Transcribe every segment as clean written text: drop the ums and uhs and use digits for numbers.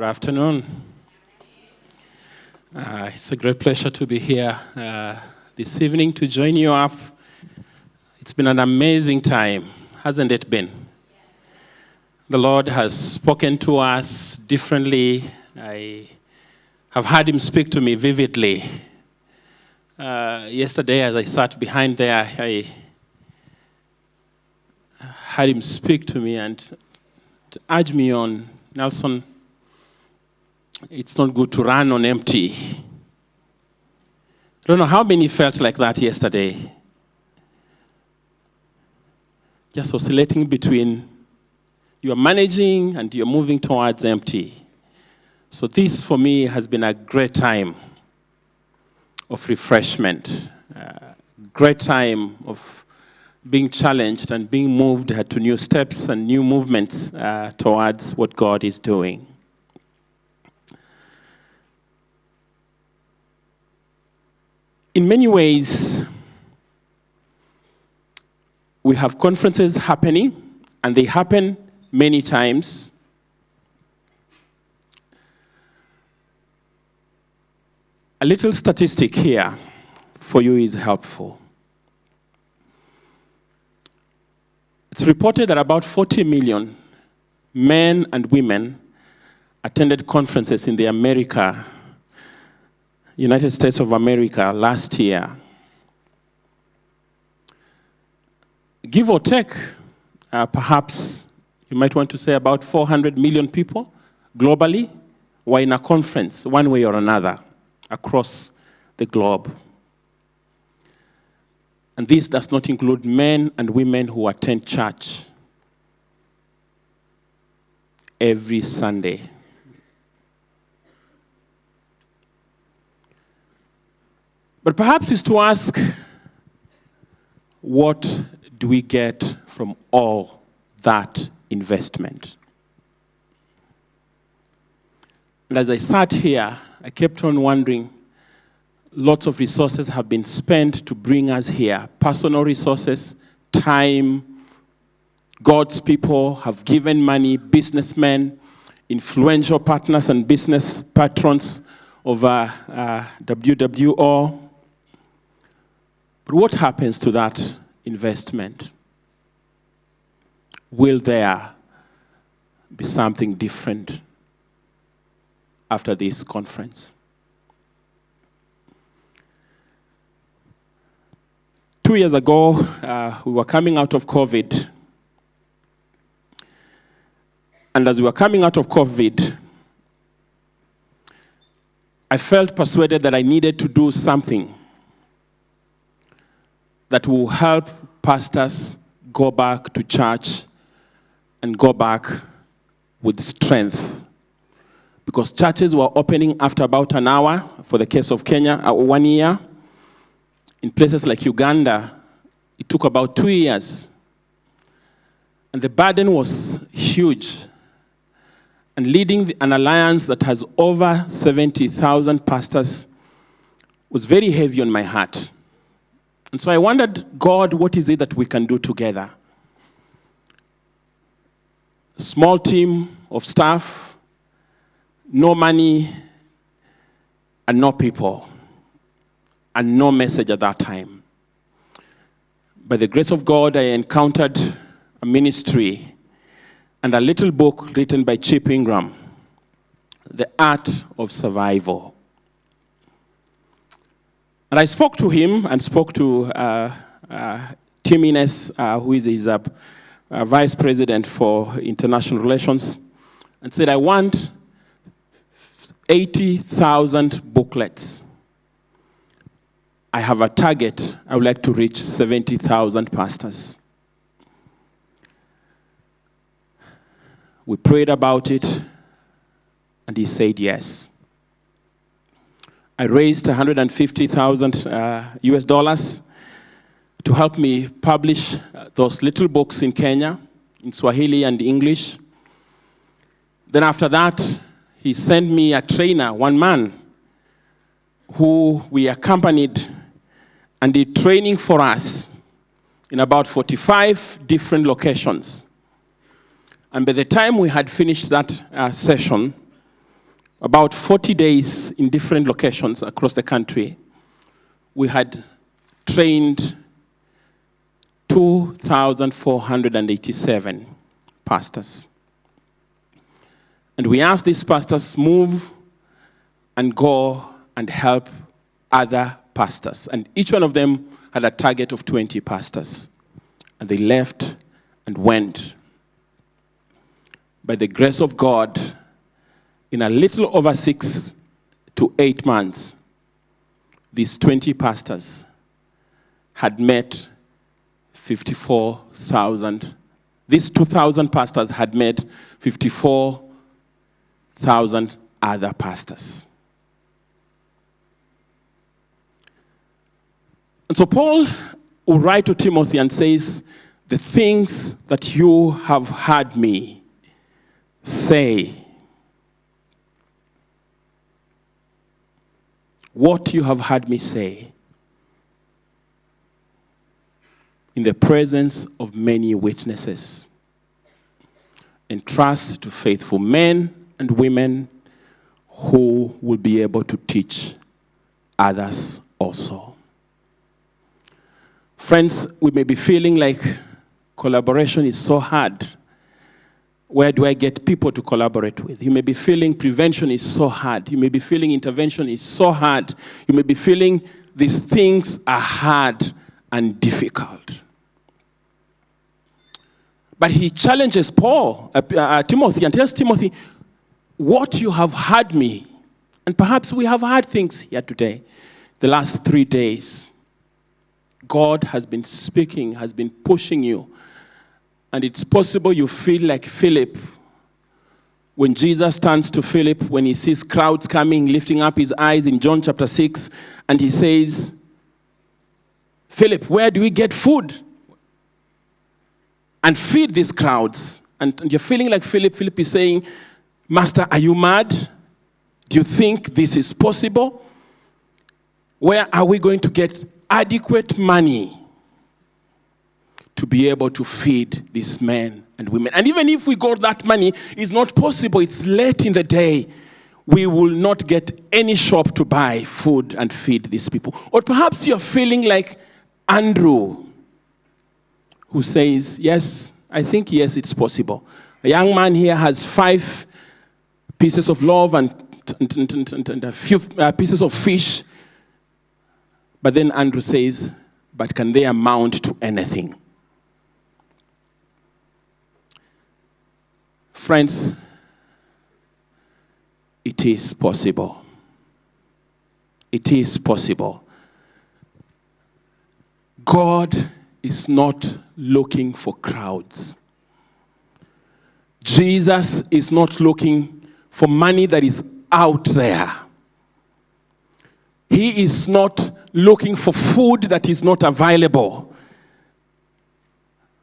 afternoon. It's a great pleasure to be here this evening to join you up. It's been an amazing time, hasn't it been? The Lord has spoken to us differently. I have heard him speak to me vividly. Yesterday, as I sat behind there, I heard him speak to me and to urge me on, Nelson, it's not good to run on empty. I don't know how many felt like that yesterday. Just oscillating between you are managing and you're moving towards empty. So this, for me, has been a great time of refreshment, great time of being challenged and being moved to new steps and new movements towards what God is doing. In many ways, we have conferences happening, and they happen many times. A little statistic here for you is helpful. It's reported that about 40 million men and women attended conferences in the United States of America last year. Give or take, perhaps you might want to say about 400 million people globally were in a conference one way or another across the globe. And this does not include men and women who attend church every Sunday. But perhaps it's to ask, what do we get from all that investment? And as I sat here, I kept on wondering, lots of resources have been spent to bring us here. Personal resources, time, God's people have given money, businessmen, influential partners and business patrons of WWO. But what happens to that investment? Will there be something different after this conference? 2 years ago, we were coming out of COVID. And as we were coming out of COVID, I felt persuaded that I needed to do something that will help pastors go back to church and go back with strength. Because churches were opening after about an hour, for the case of Kenya, 1 year. In places like Uganda, it took about 2 years. And the burden was huge. And leading an alliance that has over 70,000 pastors was very heavy on my heart. And so I wondered, God, what is it that we can do together? A small team of staff, no money, and no people, and no message at that time. By the grace of God, I encountered a ministry and a little book written by Chip Ingram, The Art of Survival. And I spoke to him and spoke to Tim Innes, who is his vice president for international relations, and said, I want 80,000 booklets. I have a target. I would like to reach 70,000 pastors. We prayed about it, and he said yes. I raised $150,000 US dollars to help me publish those little books in Kenya, in Swahili and English. Then after that, he sent me a trainer, one man, who we accompanied and did training for us in about 45 different locations. And by the time we had finished that session, about 40 days in different locations across the country, we had trained 2,487 pastors. And we asked these pastors move and go and help other pastors. And each one of them had a target of 20 pastors. And they left and went. By the grace of God, in a little over 6 to 8 months, these 20 pastors had met 54,000. These 2,000 pastors had met 54,000 other pastors. And so Paul will write to Timothy and says, the things that you have heard me say, what you have heard me say, in the presence of many witnesses, entrust to faithful men and women who will be able to teach others also. Friends, we may be feeling like collaboration is so hard. Where do I get people to collaborate with? You may be feeling prevention is so hard. You may be feeling intervention is so hard. You may be feeling these things are hard and difficult. But he challenges Timothy, and tells Timothy, what you have heard me, and perhaps we have heard things here today, the last 3 days. God has been speaking, has been pushing you. And it's possible you feel like Philip. When Jesus turns to Philip, when he sees crowds coming, lifting up his eyes in John chapter 6, and he says, Philip, where do we get food? And feed these crowds. And you're feeling like Philip. Philip is saying, Master, are you mad? Do you think this is possible? Where are we going to get adequate money to be able to feed these men and women? And even if we got that money, it's not possible. It's late in the day. We will not get any shop to buy food and feed these people. Or perhaps you're feeling like Andrew, who says, yes, I think, yes, it's possible. A young man here has 5 pieces of loaf and a few pieces of fish. But then Andrew says, but can they amount to anything? Friends, it is possible. It is possible. God is not looking for crowds. Jesus is not looking for money that is out there. He is not looking for food that is not available.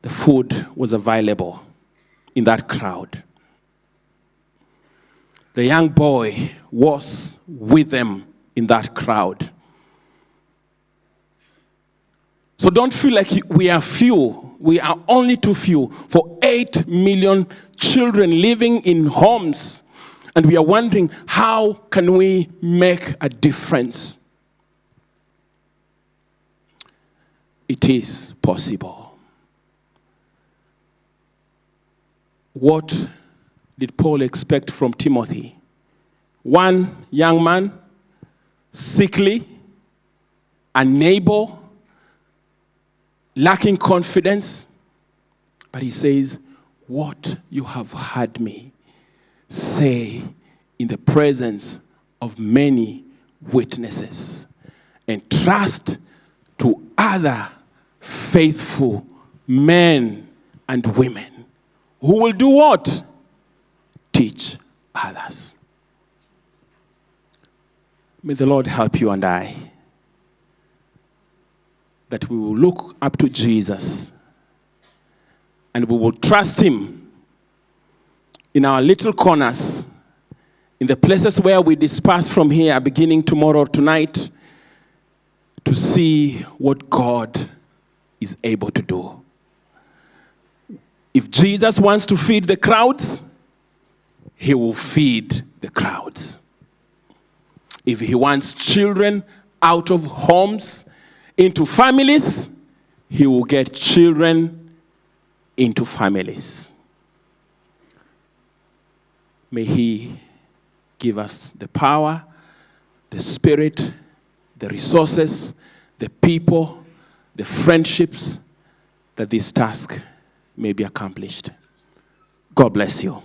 The food was available in that crowd. The young boy was with them in that crowd. So don't feel like we are few. We are only too few. For 8 million children living in homes. And we are wondering, how can we make a difference? It is possible. What did Paul expect from Timothy? One young man, sickly, unable, lacking confidence. But he says, what you have heard me say in the presence of many witnesses, and trust to other faithful men and women who will do what? Teach others. May the Lord help you and I, that we will look up to Jesus and we will trust him in our little corners, in the places where we disperse from here, beginning tomorrow or tonight, to see what God is able to do. If Jesus wants to feed the crowds, he will feed the crowds. If he wants children out of homes into families, he will get children into families. May he give us the power, the spirit, the resources, the people, the friendships, that this task may be accomplished. God bless you.